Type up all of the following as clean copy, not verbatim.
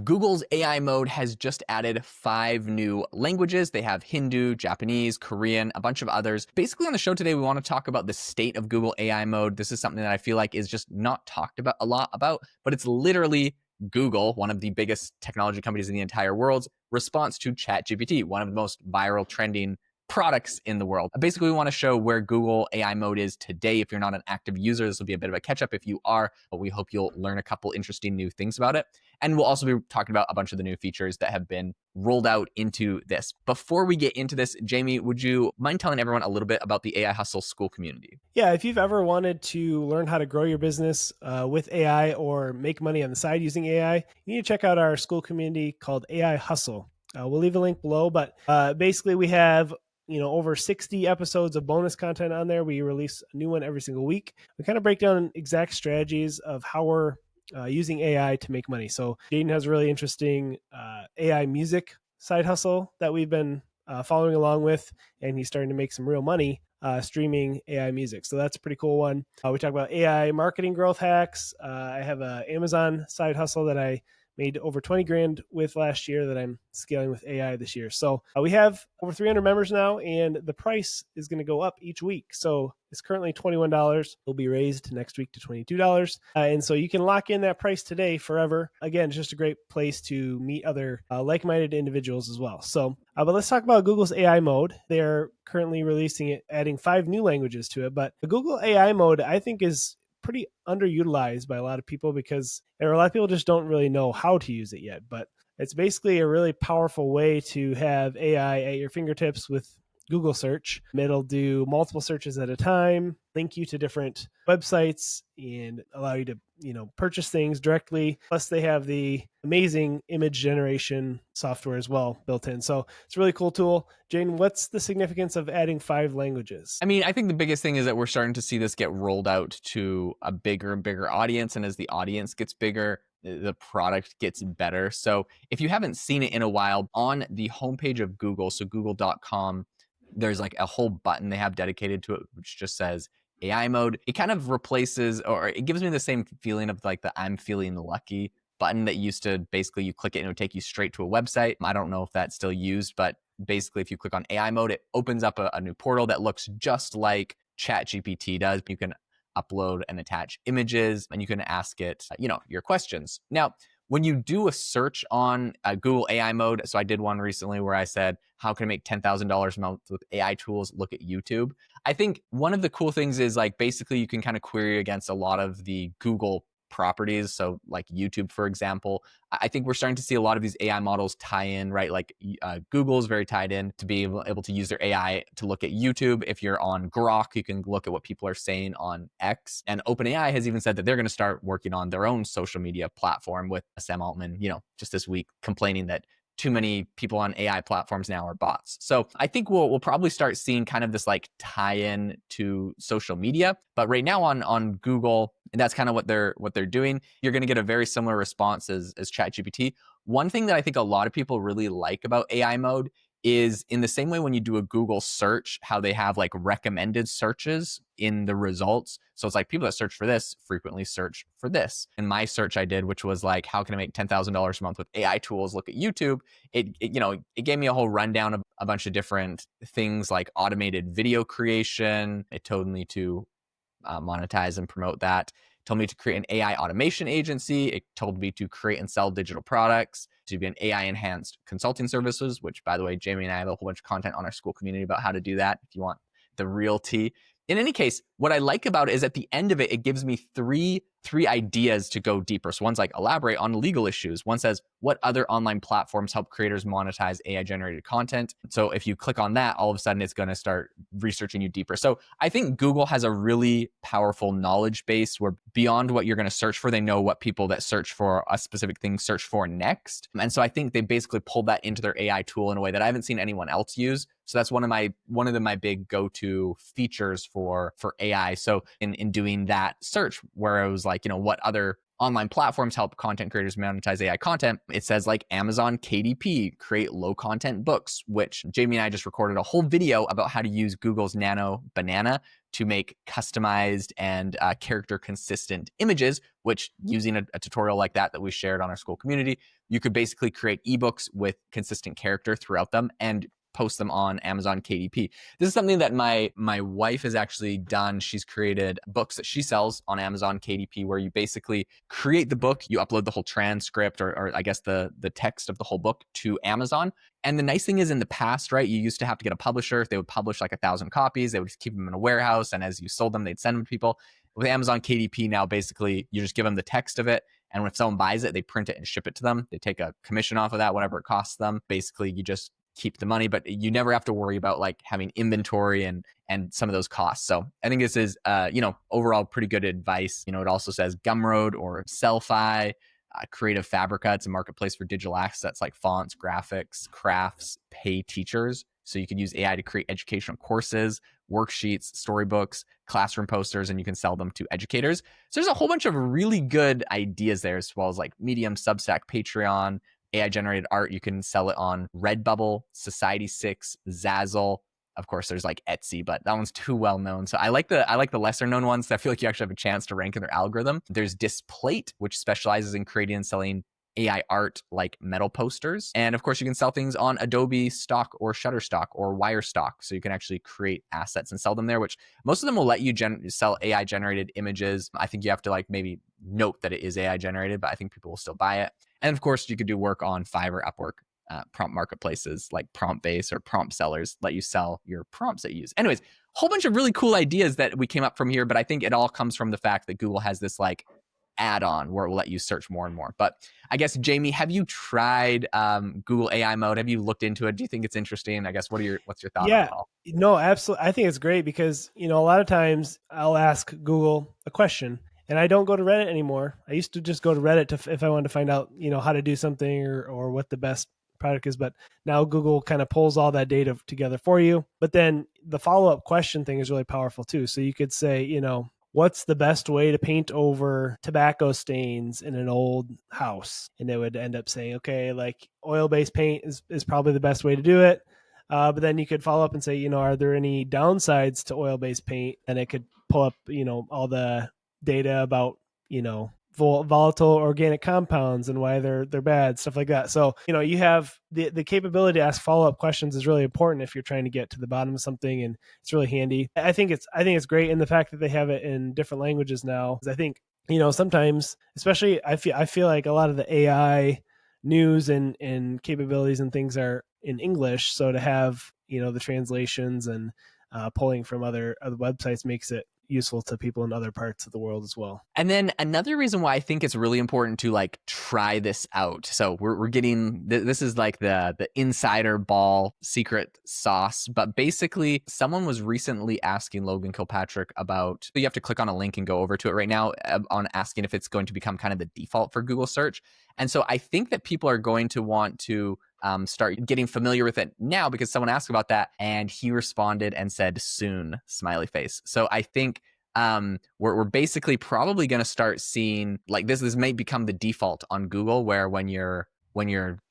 Google's AI mode has just added 5 new languages. They have Hindu, Japanese, Korean, a bunch of others. Basically, on the show today, we want to talk about the state of Google AI mode. This is something that I feel like is just not talked about a lot about, but it's literally Google, one of the biggest technology companies in the entire world's response to ChatGPT, one of the most viral trending products in the world. Basically, we want to show where Google AI mode is today. If you're not an active user, this will be a bit of a catch up. If you are, but we hope you'll learn a couple interesting new things about it. And we'll also be talking about a bunch of the new features that have been rolled out into this. Before we get into this, Jamie, would you mind telling everyone a little bit about the AI Hustle school community? Yeah, if you've ever wanted to learn how to grow your business with AI or make money on the side using AI, you need to check out our school community called AI Hustle. We'll leave a link below, but basically we have over 60 episodes of bonus content on there. We release a new one every single week. We kind of break down exact strategies of how we're using AI to make money. So Jaeden has a really interesting AI music side hustle that we've been following along with, and he's starting to make some real money streaming AI music. So that's a pretty cool one. We talk about AI marketing growth hacks. I have an Amazon side hustle that I made over 20 grand with last year that I'm scaling with AI this year. So we have over 300 members now, and the price is going to go up each week. So it's currently $21. It'll be raised next week to $22. And so you can lock in that price today forever. Again, it's just a great place to meet other like-minded individuals as well. So, but let's talk about Google's AI mode. They're currently releasing it, adding 5 new languages to it. But the Google AI mode, I think, is pretty underutilized by a lot of people because a lot of people just don't really know how to use it yet. But it's basically a really powerful way to have AI at your fingertips with Google search. It'll do multiple searches at a time, link you to different websites, and allow you to purchase things directly. Plus, they have the amazing image generation software as well built in. So it's a really cool tool. Jaeden, what's the significance of adding 5 languages? I mean, I think the biggest thing is that we're starting to see this get rolled out to a bigger and bigger audience. And as the audience gets bigger, the product gets better. So if you haven't seen it in a while, on the homepage of Google, so google.com, there's like a whole button they have dedicated to it, which just says AI mode. It kind of replaces, or it gives me the same feeling of like the I'm feeling lucky button that used to basically you click it and it would take you straight to a website. I don't know if that's still used, but basically if you click on AI mode, it opens up a new portal that looks just like ChatGPT does. You can upload and attach images and you can ask it, your questions. Now, when you do a search on Google AI mode, so I did one recently where I said, how can I make $10,000 a month with AI tools? Look at YouTube. I think one of the cool things is like basically you can kind of query against a lot of the Google properties. So like YouTube, for example, I think we're starting to see a lot of these AI models tie in, right? Like Google is very tied in to be able to use their AI to look at YouTube. If you're on Grok, you can look at what people are saying on X. And OpenAI has even said that they're going to start working on their own social media platform with Sam Altman, just this week complaining that too many people on AI platforms now are bots. So I think we'll probably start seeing kind of this like tie-in to social media. But right now on Google, and that's kind of what they're doing, you're going to get a very similar response as ChatGPT. One thing that I think a lot of people really like about AI mode is in the same way when you do a Google search, how they have like recommended searches in the results. So it's like people that search for this frequently search for this. And my search I did, which was like, how can I make $10,000 a month with AI tools? Look at YouTube. It gave me a whole rundown of a bunch of different things like automated video creation. It told me to monetize and promote that. It told me to create an AI automation agency. It told me to create and sell digital products, to be an AI enhanced consulting services, which by the way, Jamie and I have a whole bunch of content on our school community about how to do that if you want the real tea. In any case, what I like about it is at the end of it, it gives me three ideas to go deeper. So one's like elaborate on legal issues. One says, what other online platforms help creators monetize AI generated content? So if you click on that, all of a sudden it's going to start researching you deeper. So I think Google has a really powerful knowledge base where beyond what you're going to search for, they know what people that search for a specific thing search for next. And so I think they basically pulled that into their AI tool in a way that I haven't seen anyone else use. So that's one of my big go-to features for AI. So in doing that search where it was like, what other online platforms help content creators monetize AI content, it says like Amazon KDP, create low content books, which Jamie and I just recorded a whole video about how to use Google's Nano Banana to make customized and character consistent images, which using a tutorial like that we shared on our school community, you could basically create ebooks with consistent character throughout them and post them on Amazon KDP. This is something that my wife has actually done. She's created books that she sells on Amazon KDP, where you basically create the book, you upload the whole transcript, or I guess the text of the whole book to Amazon. And the nice thing is, in the past, right, you used to have to get a publisher. If they would publish like 1,000 copies, they would keep them in a warehouse, and as you sold them, they'd send them to people. With Amazon KDP now, basically, you just give them the text of it, and if someone buys it, they print it and ship it to them. They take a commission off of that, whatever it costs them. Basically, you just keep the money, but you never have to worry about like having inventory and some of those costs. So I think this is overall pretty good advice. It also says Gumroad or Sellfy, Creative Fabrica. It's a marketplace for digital assets like fonts, graphics, crafts, pay teachers. So you could use AI to create educational courses, worksheets, storybooks, classroom posters, and you can sell them to educators. So there's a whole bunch of really good ideas there, as well as like Medium, Substack, Patreon, AI generated art. You can sell it on Redbubble, Society6, Zazzle. Of course, there's like Etsy, but that one's too well known. So I like the lesser known ones that I feel like you actually have a chance to rank in their algorithm. There's Displate, which specializes in creating and selling AI art like metal posters. And of course, you can sell things on Adobe Stock or Shutterstock or Wirestock. So you can actually create assets and sell them there, which most of them will let you sell AI generated images. I think you have to like maybe note that it is AI generated, but I think people will still buy it. And of course, you could do work on Fiverr, Upwork, prompt marketplaces like PromptBase or Prompt Sellers let you sell your prompts that you use. Anyways, a whole bunch of really cool ideas that we came up from here, but I think it all comes from the fact that Google has this like add-on where it will let you search more and more. But I guess, Jamie, have you tried Google AI mode? Have you looked into it? Do you think it's interesting? I guess what's your thought on Yeah, it all? no, absolutely. I think it's great because, a lot of times I'll ask Google a question and I don't go to Reddit anymore. I used to just go to Reddit if I wanted to find out, how to do something or what the best product is. But now Google kind of pulls all that data together for you. But then the follow-up question thing is really powerful too. So you could say, what's the best way to paint over tobacco stains in an old house? And it would end up saying, okay, like oil-based paint is probably the best way to do it. But then you could follow up and say, are there any downsides to oil-based paint? And it could pull up, all the data about, volatile organic compounds and why they're bad, stuff like that. So, you have the capability to ask follow-up questions is really important if you're trying to get to the bottom of something, and it's really handy. I think it's great, and the fact that they have it in different languages now, I think, sometimes, especially I feel like a lot of the AI news and capabilities and things are in English. So to have, the translations and pulling from other websites makes it useful to people in other parts of the world as well. And then another reason why I think it's really important to like try this out. So we're getting this is like the insider ball secret sauce, but basically someone was recently asking Logan Kilpatrick about, you have to click on a link and go over to it right now, on asking if it's going to become kind of the default for Google search. And so I think that people are going to want to start getting familiar with it now, because someone asked about that and he responded and said soon, smiley face. So I think we're basically probably going to start seeing like this may become the default on Google, where when you're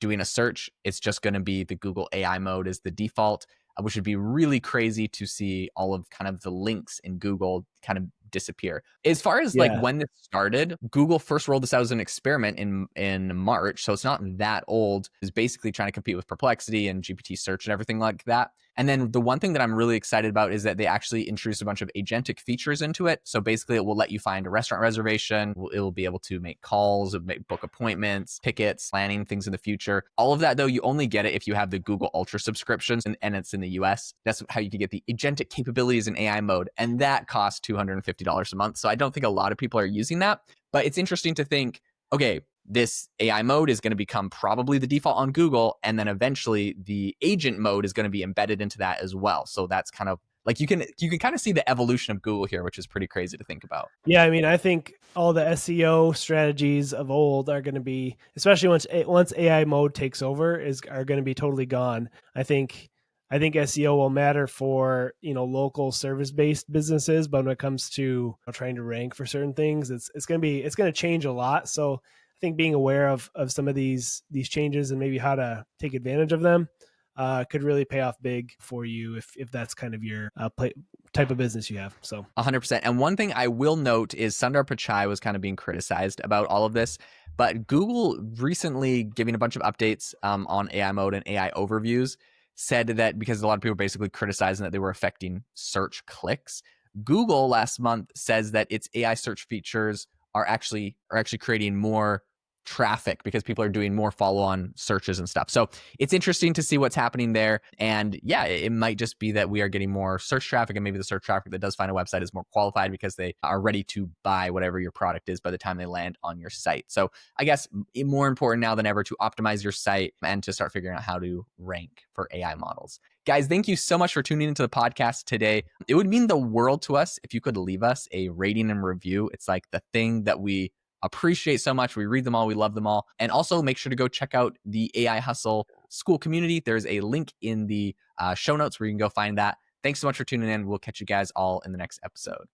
doing a search, it's just going to be the Google AI mode is the default, which would be really crazy to see all of kind of the links in Google kind of disappear. As far as like when this started, Google first rolled this out as an experiment in March, so it's not that old. It's basically trying to compete with Perplexity and GPT search and everything like that. And then the one thing that I'm really excited about is that they actually introduced a bunch of agentic features into it. So basically it will let you find a restaurant reservation. It will be able to make calls, book appointments, tickets, planning things in the future. All of that, though, you only get it if you have the Google Ultra subscriptions, and it's in the US. That's how you can get the agentic capabilities in AI mode. And that costs $250 a month. So I don't think a lot of people are using that. But it's interesting to think, okay, this AI mode is going to become probably the default on Google, and then eventually the agent mode is going to be embedded into that as well. So that's kind of like you can kind of see the evolution of Google here, which is pretty crazy to think about. Yeah, I mean, I think all the SEO strategies of old are going to be, especially once AI mode takes over, are going to be totally gone. I think SEO will matter for local service based businesses, but when it comes to trying to rank for certain things, it's going to change a lot. So I think being aware of some of these changes and maybe how to take advantage of them could really pay off big for you if that's kind of your type of business you have. So 100%. And one thing I will note is Sundar Pichai was kind of being criticized about all of this, But Google recently giving a bunch of updates on AI mode and AI overviews said that because a lot of people were basically criticizing that they were affecting search clicks. Google last month says that its AI search features are actually creating more traffic because people are doing more follow-on searches and stuff. So it's interesting to see what's happening there. And yeah, it might just be that we are getting more search traffic, and maybe the search traffic that does find a website is more qualified because they are ready to buy whatever your product is by the time they land on your site. So I guess more important now than ever to optimize your site and to start figuring out how to rank for AI models. Guys, thank you so much for tuning into the podcast today. It would mean the world to us if you could leave us a rating and review. It's like the thing that we appreciate so much. We read them all. We love them all. And also make sure to go check out the AI Hustle school community. There's a link in the show notes where you can go find that. Thanks so much for tuning in. We'll catch you guys all in the next episode.